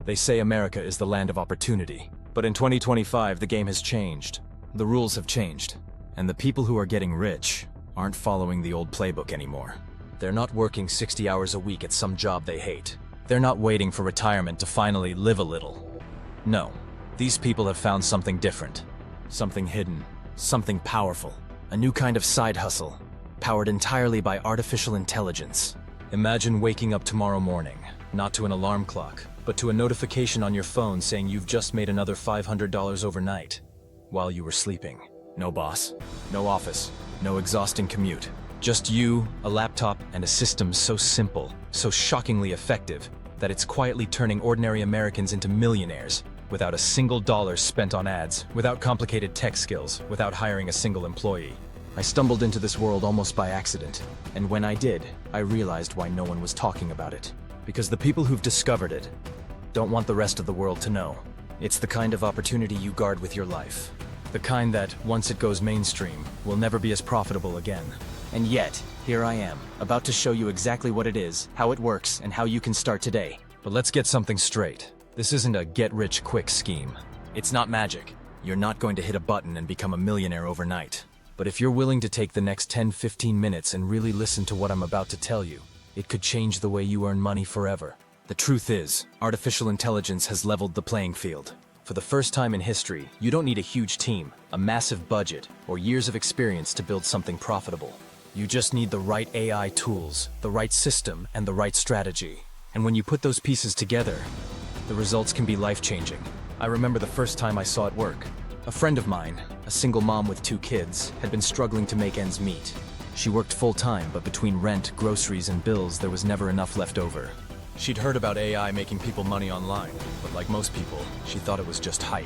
They say America is the land of opportunity. But in 2025, the game has changed. The rules have changed. And the people who are getting rich aren't following the old playbook anymore. They're not working 60 hours a week at some job they hate. They're not waiting for retirement to finally live a little. No, these people have found something different. Something hidden. Something powerful. A new kind of side hustle, powered entirely by artificial intelligence. Imagine waking up tomorrow morning, not to an alarm clock, but to a notification on your phone saying you've just made another $500 overnight while you were sleeping. No boss, no office, no exhausting commute. Just you, a laptop, and a system so simple, so shockingly effective, that it's quietly turning ordinary Americans into millionaires without a single dollar spent on ads, without complicated tech skills, without hiring a single employee. I stumbled into this world almost by accident, and when I did, I realized why no one was talking about it. Because the people who've discovered it don't want the rest of the world to know. It's the kind of opportunity you guard with your life. The kind that, once it goes mainstream, will never be as profitable again. And yet, here I am, about to show you exactly what it is, how it works, and how you can start today. But let's get something straight. This isn't a get-rich-quick scheme. It's not magic. You're not going to hit a button and become a millionaire overnight. But if you're willing to take the next 10-15 minutes and really listen to what I'm about to tell you, it could change the way you earn money forever. The truth is, artificial intelligence has leveled the playing field. For the first time in history, you don't need a huge team, a massive budget, or years of experience to build something profitable. You just need the right AI tools, the right system, and the right strategy. And when you put those pieces together, the results can be life-changing. I remember the first time I saw it work. A friend of mine, a single mom with 2 kids, had been struggling to make ends meet. She worked full-time, but between rent, groceries, and bills, there was never enough left over. She'd heard about AI making people money online, but like most people, she thought it was just hype.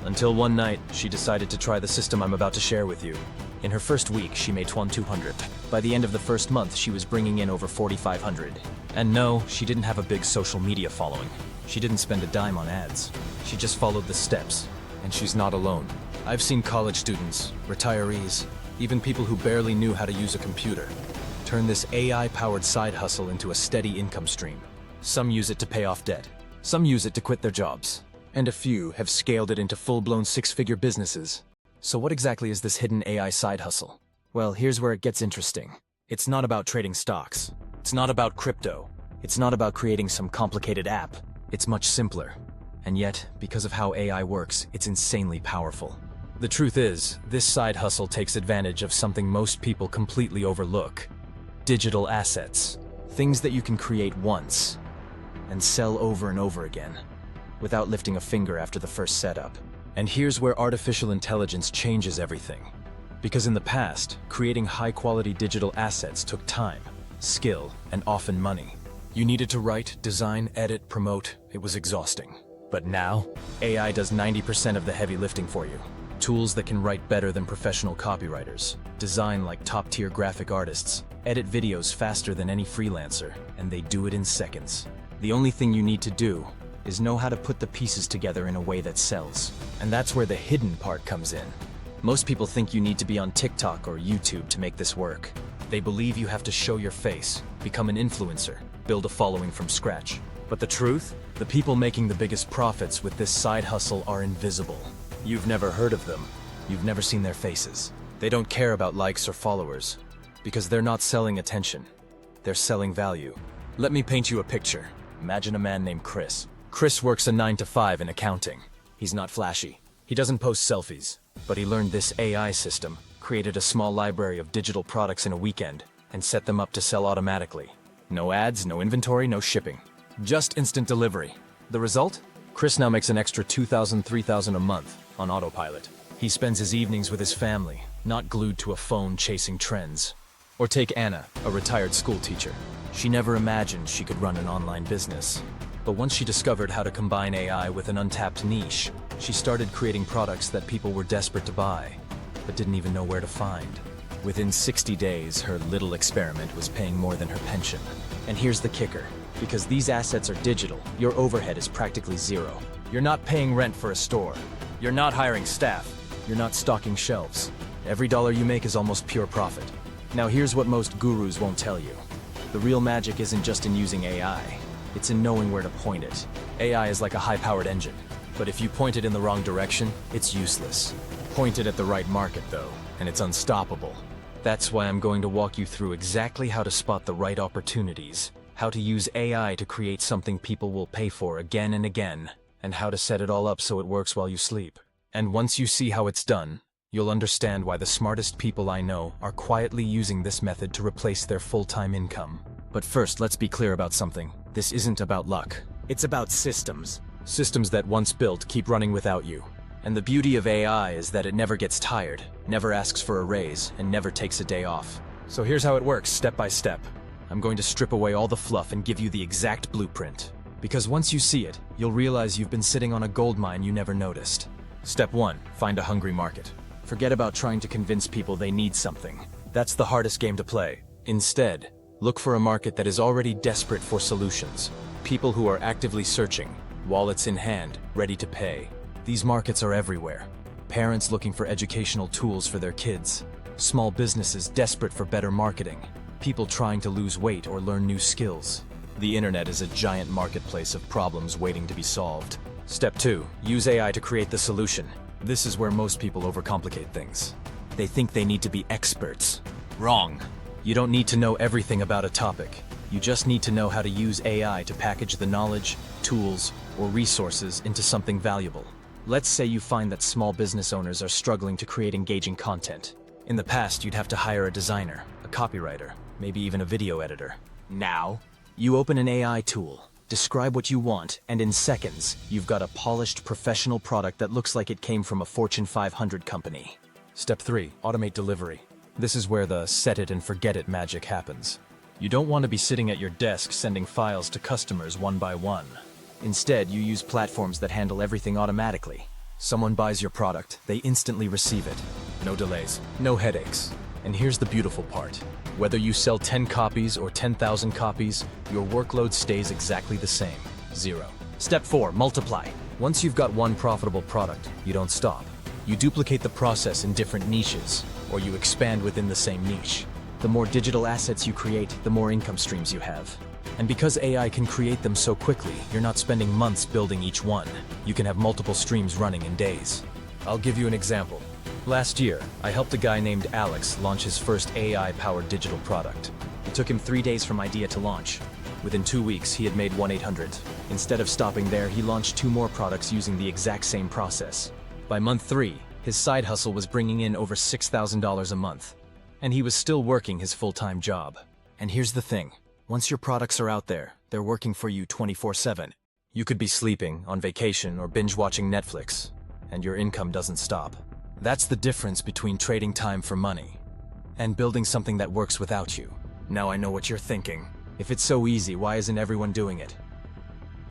Until one night, she decided to try the system I'm about to share with you. In her first week, she made $2,200. By the end of the first month, she was bringing in over $4,500. And no, she didn't have a big social media following. She didn't spend a dime on ads. She just followed the steps. And she's not alone. I've seen college students, retirees, even people who barely knew how to use a computer, turn this AI-powered side hustle into a steady income stream. Some use it to pay off debt. Some use it to quit their jobs. And a few have scaled it into full-blown 6-figure businesses. So what exactly is this hidden AI side hustle? Well, here's where it gets interesting. It's not about trading stocks. It's not about crypto. It's not about creating some complicated app. It's much simpler. And yet, because of how AI works, it's insanely powerful. The truth is, this side hustle takes advantage of something most people completely overlook. Digital assets. Things that you can create once and sell over and over again, without lifting a finger after the first setup. And here's where artificial intelligence changes everything. Because in the past, creating high-quality digital assets took time, skill, and often money. You needed to write, design, edit, promote. It was exhausting. But now, AI does 90% of the heavy lifting for you. Tools that can write better than professional copywriters, design like top-tier graphic artists, edit videos faster than any freelancer, and they do it in seconds. The only thing you need to do is know how to put the pieces together in a way that sells. And that's where the hidden part comes in. Most people think you need to be on TikTok or YouTube to make this work. They believe you have to show your face, become an influencer, build a following from scratch. But the truth? The people making the biggest profits with this side hustle are invisible. You've never heard of them. You've never seen their faces. They don't care about likes or followers, because they're not selling attention. They're selling value. Let me paint you a picture. Imagine a man named Chris. Chris works a 9-to-5 in accounting. He's not flashy. He doesn't post selfies. But he learned this AI system, created a small library of digital products in a weekend, and set them up to sell automatically. No ads, no inventory, no shipping. Just instant delivery. The result? Chris now makes an extra $2,000, $3,000 a month on autopilot. He spends his evenings with his family, not glued to a phone chasing trends. Or take Anna, a retired school teacher. She never imagined she could run an online business. But once she discovered how to combine AI with an untapped niche, she started creating products that people were desperate to buy, but didn't even know where to find. Within 60 days, her little experiment was paying more than her pension. And here's the kicker. Because these assets are digital, your overhead is practically zero. You're not paying rent for a store. You're not hiring staff. You're not stocking shelves. Every dollar you make is almost pure profit. Now here's what most gurus won't tell you. The real magic isn't just in using AI. It's in knowing where to point it. AI is like a high-powered engine, but if you point it in the wrong direction, it's useless. Point it at the right market, though, and it's unstoppable. That's why I'm going to walk you through exactly how to spot the right opportunities, how to use AI to create something people will pay for again and again, and how to set it all up so it works while you sleep. And once you see how it's done, you'll understand why the smartest people I know are quietly using this method to replace their full-time income. But first, let's be clear about something. This isn't about luck. It's about systems. Systems that once built keep running without you. And the beauty of AI is that it never gets tired, never asks for a raise, and never takes a day off. So here's how it works, step by step. I'm going to strip away all the fluff and give you the exact blueprint. Because once you see it, you'll realize you've been sitting on a gold mine you never noticed. Step 1. Find a hungry market. Forget about trying to convince people they need something. That's the hardest game to play. Instead, look for a market that is already desperate for solutions. People who are actively searching, wallets in hand, ready to pay. These markets are everywhere. Parents looking for educational tools for their kids. Small businesses desperate for better marketing. People trying to lose weight or learn new skills. The internet is a giant marketplace of problems waiting to be solved. Step 2. Use AI to create the solution. This is where most people overcomplicate things. They think they need to be experts. Wrong. You don't need to know everything about a topic. You just need to know how to use AI to package the knowledge, tools, or resources into something valuable. Let's say you find that small business owners are struggling to create engaging content. In the past, you'd have to hire a designer, a copywriter, maybe even a video editor. Now, you open an AI tool, describe what you want, and in seconds, you've got a polished professional product that looks like it came from a Fortune 500 company. Step 3. Automate delivery. This is where the set it and forget it magic happens. You don't want to be sitting at your desk sending files to customers one by one. Instead, you use platforms that handle everything automatically. Someone buys your product, they instantly receive it. No delays, no headaches. And here's the beautiful part. Whether you sell 10 copies or 10,000 copies, your workload stays exactly the same. 0. Step 4. Multiply. Once you've got one profitable product, you don't stop. You duplicate the process in different niches, or you expand within the same niche. The more digital assets you create, the more income streams you have. And because AI can create them so quickly, you're not spending months building each one. You can have multiple streams running in days. I'll give you an example. Last year, I helped a guy named Alex launch his first AI-powered digital product. It took him 3 days from idea to launch. Within 2 weeks, he had made 1-800. Instead of stopping there, he launched 2 more products using the exact same process. By month 3, his side hustle was bringing in over $6,000 a month. And he was still working his full-time job. And here's the thing. Once your products are out there, they're working for you 24/7. You could be sleeping, on vacation, or binge-watching Netflix, and your income doesn't stop. That's the difference between trading time for money and building something that works without you. Now I know what you're thinking. If it's so easy, why isn't everyone doing it?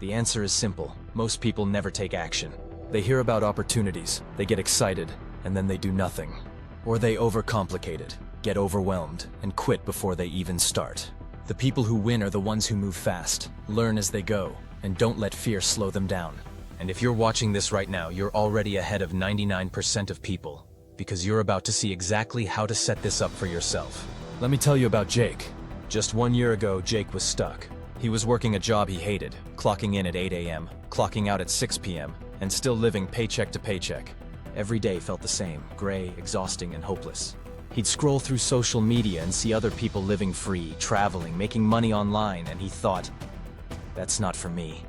The answer is simple. Most people never take action. They hear about opportunities, they get excited, and then they do nothing. Or they overcomplicate it, get overwhelmed, and quit before they even start. The people who win are the ones who move fast, learn as they go, and don't let fear slow them down. And if you're watching this right now, you're already ahead of 99% of people, because you're about to see exactly how to set this up for yourself. Let me tell you about Jake. Just 1 year ago, Jake was stuck. He was working a job he hated, clocking in at 8 a.m., clocking out at 6 p.m., and still living paycheck to paycheck. Every day felt the same, gray, exhausting, and hopeless. He'd scroll through social media and see other people living free, traveling, making money online, and he thought, that's not for me.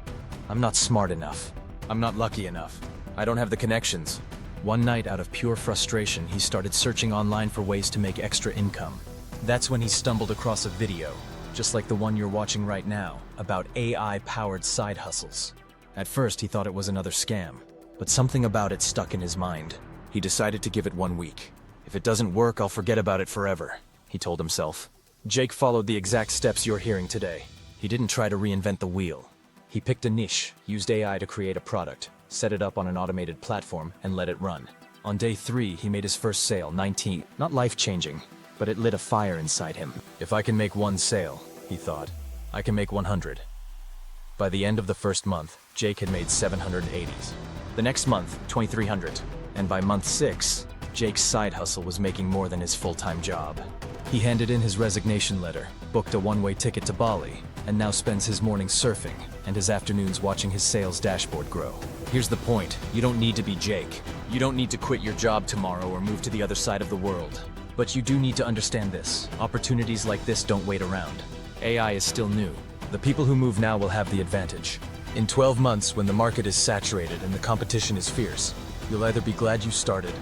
I'm not smart enough. I'm not lucky enough. I don't have the connections. One night, out of pure frustration, he started searching online for ways to make extra income. That's when he stumbled across a video, just like the one you're watching right now, about AI-powered side hustles. At first, he thought it was another scam, but something about it stuck in his mind. He decided to give it 1 week. If it doesn't work, I'll forget about it forever, he told himself. Jake followed the exact steps you're hearing today. He didn't try to reinvent the wheel. He picked a niche, used AI to create a product, set it up on an automated platform, and let it run. On day 3, he made his first sale, 19. Not life-changing, but it lit a fire inside him. If I can make 1 sale, he thought, I can make 100. By the end of the first month, Jake had made 780s. The next month, 2,300. And by month 6, Jake's side hustle was making more than his full-time job. He handed in his resignation letter, booked a one-way ticket to Bali, and now spends his mornings surfing and his afternoons watching his sales dashboard grow. Here's the point, you don't need to be Jake. You don't need to quit your job tomorrow or move to the other side of the world. But you do need to understand this. Opportunities like this don't wait around. AI is still new. The people who move now will have the advantage. In 12 months, when the market is saturated and the competition is fierce, you'll either be glad you started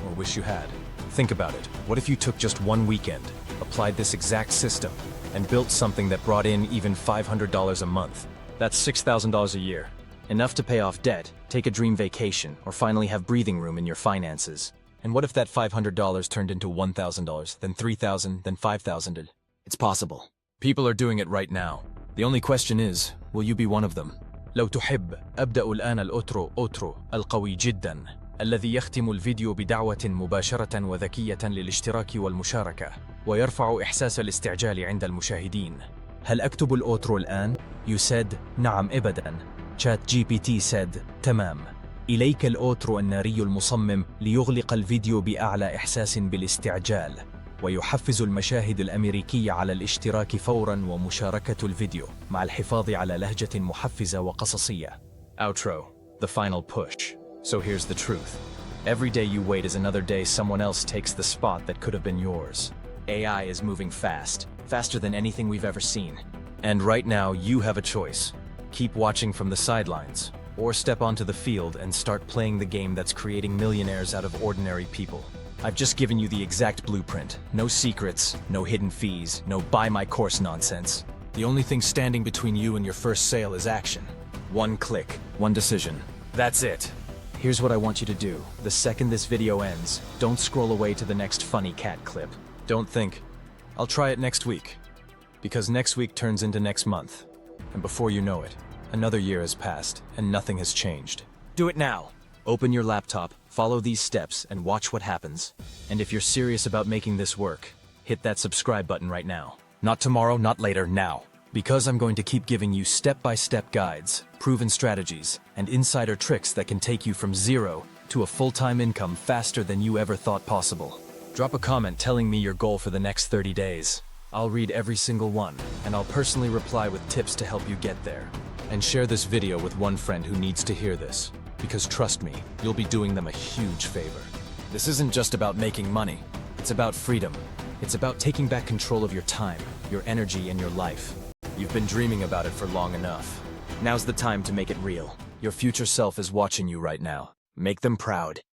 or wish you had. Think about it. What if you took just one weekend, applied this exact system, and built something that brought in even $500 a month? That's $6,000 a year. Enough to pay off debt, take a dream vacation, or finally have breathing room in your finances. And what if that $500 turned into $1,000, then $3,000, then $5,000? It's possible. People are doing it right now. The only question is, will you be one of them? لو تحب أبدأ الآن الأوترو القوي جدا الذي يختم الفيديو بدعوة مباشرة وذكية للاشتراك والمشاركة ويرفع إحساس الاستعجال عند المشاهدين. هل أكتب الأوترو الآن؟ You said نعم أبدا. ChatGPT said تمام. إليك الأوترو الناري المصمم ليغلق الفيديو بأعلى إحساس بالاستعجال ويحفز المشاهد الأمريكية على الاشتراك فوراً ومشاركة الفيديو مع الحفاظ على لهجة محفزة وقصصية. Outro, the final push. So here's the truth. Every day you wait is another day someone else takes the spot that could have been yours. AI is moving fast, faster than anything we've ever seen. And right now you have a choice. Keep watching from the sidelines, or step onto the field and start playing the game that's creating millionaires out of ordinary people. I've just given you the exact blueprint. No secrets, no hidden fees, no buy my course nonsense. The only thing standing between you and your first sale is action. One click, one decision. That's it. Here's what I want you to do. The second this video ends, don't scroll away to the next funny cat clip. Don't think, I'll try it next week. Because next week turns into next month. And before you know it, another year has passed and nothing has changed. Do it now. Open your laptop, follow these steps, and watch what happens. And if you're serious about making this work, hit that subscribe button right now. Not tomorrow, not later, now. Because I'm going to keep giving you step-by-step guides, proven strategies, and insider tricks that can take you from zero to a full-time income faster than you ever thought possible. Drop a comment telling me your goal for the next 30 days. I'll read every single one, and I'll personally reply with tips to help you get there. And share this video with one friend who needs to hear this. Because trust me, you'll be doing them a huge favor. This isn't just about making money. It's about freedom. It's about taking back control of your time, your energy, and your life. You've been dreaming about it for long enough. Now's the time to make it real. Your future self is watching you right now. Make them proud.